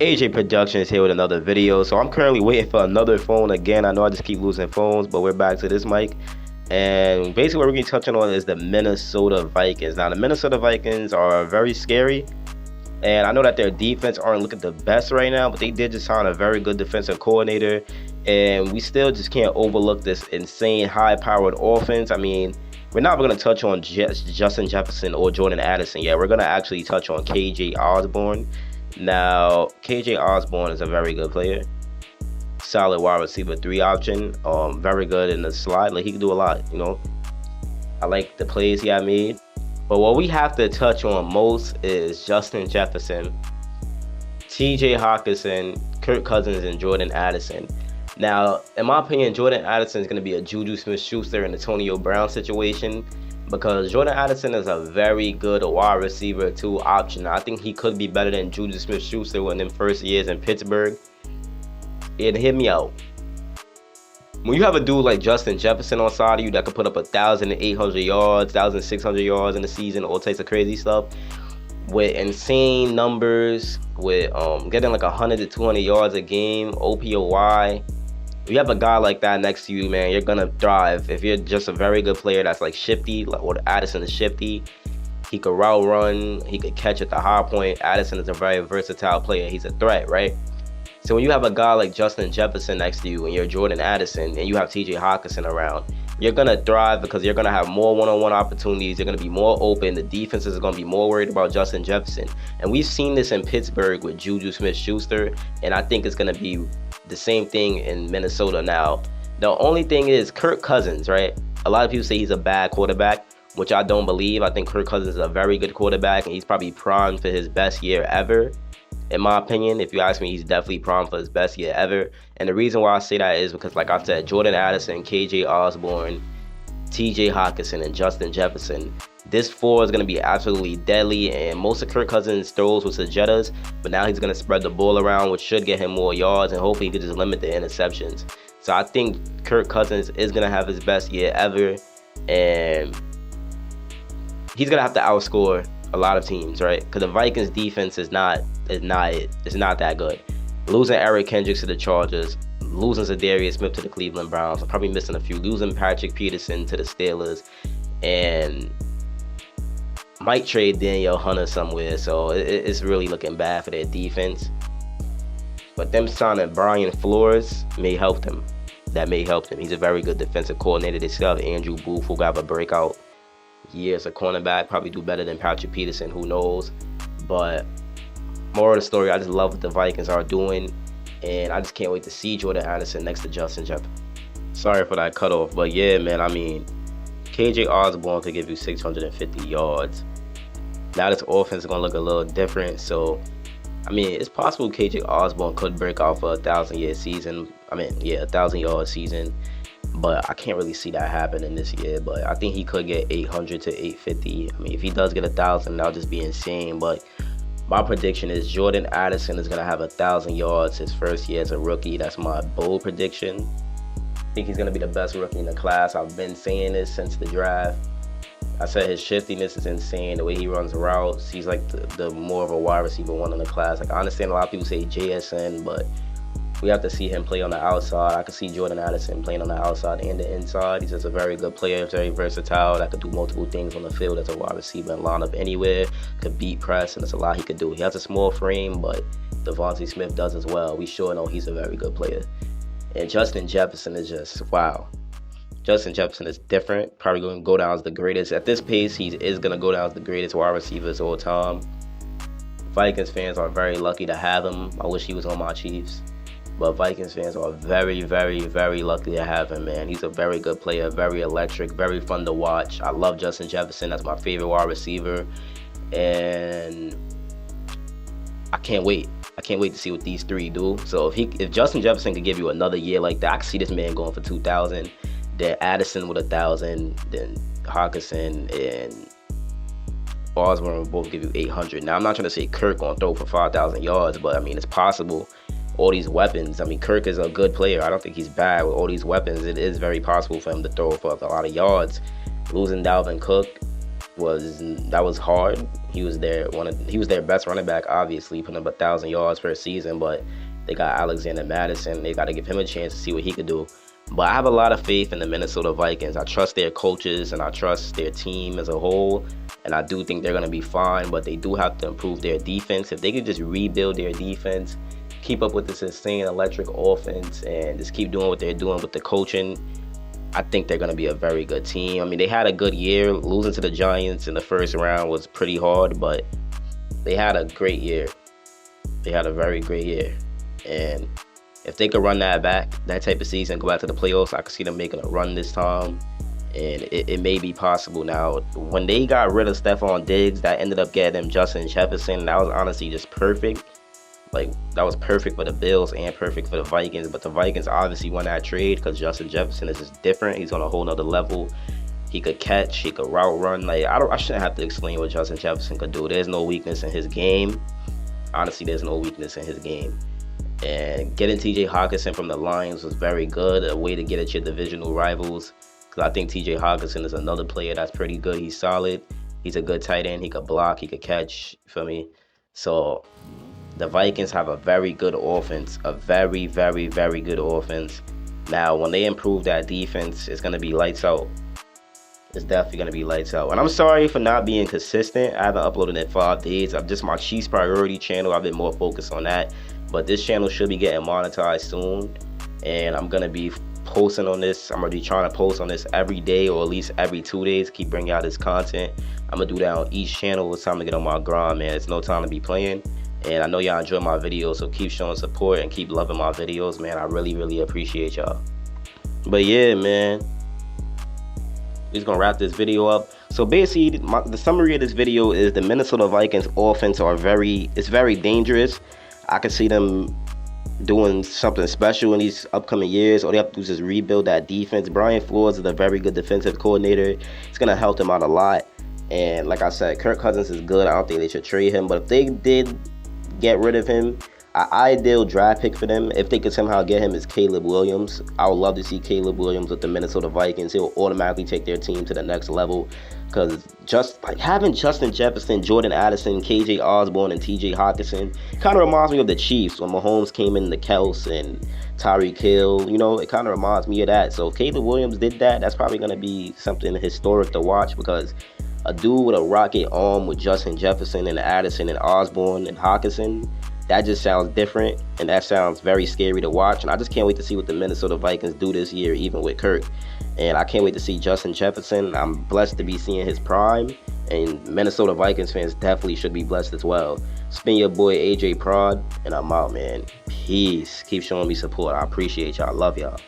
AJ Productions here with another video. So I'm currently waiting for another phone again. I know I just keep losing phones, but we're back to this mic. And basically what we're going to be touching on is the Minnesota Vikings. Now the Minnesota Vikings are very scary. And I know that their defense aren't looking the best right now, but they did just sign a very good defensive coordinator. And we still just can't overlook this insane high-powered offense. I mean, we're not going to touch on Justin Jefferson or Jordan Addison yet. We're going to actually touch on KJ Osborne. Now, KJ Osborne is a very good player. Solid wide receiver 3 option. Very good in the slot. Like, he can do a lot, you know. I like the plays he had made. But what we have to touch on most is Justin Jefferson, TJ Hawkinson, Kirk Cousins, and Jordan Addison. Now, in my opinion, Jordan Addison is going to be a Juju Smith-Schuster and Antonio Brown situation, because Jordan Addison is a very good wide receiver 2 option. I think he could be better than Juju Smith-Schuster in them first years in Pittsburgh. And hear me out. When you have a dude like Justin Jefferson on side of you that could put up 1,800 yards, 1,600 yards in the season, all types of crazy stuff, with insane numbers, with getting like 100 to 200 yards a game, OPOY. If you have a guy like that next to you, man, you're gonna thrive. If you're just a very good player that's like shifty, like what Addison is shifty, he could route run, he could catch at the high point. Addison is a very versatile player. He's a threat, right? So when you have a guy like Justin Jefferson next to you and you're Jordan Addison and you have TJ Hawkinson around, you're going to thrive because you're going to have more one-on-one opportunities. You're going to be more open. The defenses are going to be more worried about Justin Jefferson. And we've seen this in Pittsburgh with Juju Smith-Schuster, and I think it's going to be the same thing in Minnesota now. The only thing is Kirk Cousins, right? A lot of people say he's a bad quarterback, which I don't believe. I think Kirk Cousins is a very good quarterback, and he's probably primed for his best year ever. In my opinion, if you ask me, he's definitely primed for his best year ever. And the reason why I say that is because, like I said, Jordan Addison, KJ Osborne, TJ Hawkinson, and Justin Jefferson, this 4 is going to be absolutely deadly. And most of Kirk Cousins' throws was to Jettas, but now he's going to spread the ball around, which should get him more yards, and hopefully he could just limit the interceptions. So I think Kirk Cousins is going to have his best year ever, and he's going to have to outscore a lot of teams, right? Because the Vikings defense is not that good. Losing Eric Kendricks to the Chargers, losing Zadarius Smith to the Cleveland Browns, I'm probably missing a few, losing Patrick Peterson to the Steelers, and might trade Danielle Hunter somewhere. So it's really looking bad for their defense. But them signing Brian Flores may help them. That may help them. He's a very good defensive coordinator. They still have Andrew Booth, who got a breakout year as a cornerback, probably do better than Patrick Peterson, who knows. But moral of the story, I just love what the Vikings are doing, and I just can't wait to see Jordan Addison next to Justin Jefferson. Sorry for that cutoff, but yeah, man, I mean, KJ Osborne could give you 650 yards. Now this offense is going to look a little different, so, I mean, it's possible KJ Osborne could break out for a 1,000-yard season. I mean, yeah, 1,000-yard season. But I can't really see that happening this year. But I think he could get 800 to 850. I mean, if he does get 1,000, that'll just be insane. But my prediction is Jordan Addison is going to have 1,000 yards his first year as a rookie. That's my bold prediction. I think he's going to be the best rookie in the class. I've been saying this since the draft. I said his shiftiness is insane. The way he runs routes, he's like the more of a wide receiver 1 in the class. Like, I understand a lot of people say JSN, but we have to see him play on the outside. I can see Jordan Addison playing on the outside and the inside. He's just a very good player, very versatile, that could do multiple things on the field as a wide receiver and line up anywhere, could beat press, and there's a lot he could do. He has a small frame, but Devontae Smith does as well. We sure know he's a very good player. And Justin Jefferson is just, wow. Justin Jefferson is different, probably going to go down as the greatest. At this pace, he is going to go down as the greatest wide receivers of all time. Vikings fans are very lucky to have him. I wish he was on my Chiefs. But Vikings fans are very, very, very lucky to have him, man. He's a very good player, very electric, very fun to watch. I love Justin Jefferson. That's my favorite wide receiver. And I can't wait. I can't wait to see what these 3 do. So if Justin Jefferson could give you another year like that, I can see this man going for 2,000. Then Addison with 1,000. Then Hawkinson and Osborne will both give you 800. Now, I'm not trying to say Kirk going to throw for 5,000 yards, but, I mean, it's possible. All these weapons. I mean, Kirk is a good player. I don't think he's bad with all these weapons. It is very possible for him to throw for a lot of yards. Losing Dalvin Cook, was hard. He was their best running back, obviously, putting up 1,000 yards per season. But they got Alexander Madison. They got to give him a chance to see what he could do. But I have a lot of faith in the Minnesota Vikings. I trust their coaches and I trust their team as a whole. And I do think they're going to be fine, but they do have to improve their defense. If they could just rebuild their defense, keep up with this insane electric offense, and just keep doing what they're doing with the coaching, I think they're going to be a very good team. I mean, they had a good year. Losing to the Giants in the first round was pretty hard, but they had a great year. They had a very great year. And if they could run that back, that type of season, go back to the playoffs, I could see them making a run this time. And it may be possible. Now, when they got rid of Stephon Diggs, that ended up getting them Justin Jefferson. That was honestly just perfect. Like, that was perfect for the Bills and perfect for the Vikings. But the Vikings obviously won that trade because Justin Jefferson is just different. He's on a whole nother level. He could catch, he could route run. Like, I shouldn't have to explain what Justin Jefferson could do. There's no weakness in his game. Honestly, there's no weakness in his game. And getting TJ Hawkinson from the Lions was very good. A way to get at your divisional rivals. Because I think TJ Hawkinson is another player that's pretty good. He's solid. He's a good tight end. He could block. He could catch. You feel me? So the Vikings have a very good offense. A very, very, very good offense. Now, when they improve that defense, it's going to be lights out. It's definitely going to be lights out. And I'm sorry for not being consistent. I haven't uploaded in 5 days. I'm just my Chiefs priority channel. I've been more focused on that. But this channel should be getting monetized soon. And I'm going to be posting on this. I'm going to be trying to post on this every day or at least every 2 days. Keep bringing out this content. I'm going to do that on each channel. It's time to get on my grind, man. It's no time to be playing. And I know y'all enjoy my videos, so keep showing support and keep loving my videos, man. I really, really appreciate y'all. But yeah, man. We're just going to wrap this video up. So basically, the summary of this video is the Minnesota Vikings offense is very dangerous. I can see them doing something special in these upcoming years. All they have to do is just rebuild that defense. Brian Flores is a very good defensive coordinator. It's going to help them out a lot. And like I said, Kirk Cousins is good. I don't think they should trade him. But if they did get rid of him, an ideal draft pick for them, if they could somehow get him, is Caleb Williams. I would love to see Caleb Williams with the Minnesota Vikings. He'll automatically take their team to the next level. Because just like having Justin Jefferson, Jordan Addison, KJ Osborne, and TJ Hawkinson kind of reminds me of the Chiefs when Mahomes came in the Kels and Tyreek Hill. You know, it kind of reminds me of that. So if Caleb Williams did that, that's probably going to be something historic to watch, because a dude with a rocket arm with Justin Jefferson and Addison and Osborne and Hawkinson, that just sounds different, and that sounds very scary to watch. And I just can't wait to see what the Minnesota Vikings do this year, even with Kirk. And I can't wait to see Justin Jefferson. I'm blessed to be seeing his prime, and Minnesota Vikings fans definitely should be blessed as well. It's been your boy AJ Prod, and I'm out, man. Peace. Keep showing me support. I appreciate y'all. Love y'all.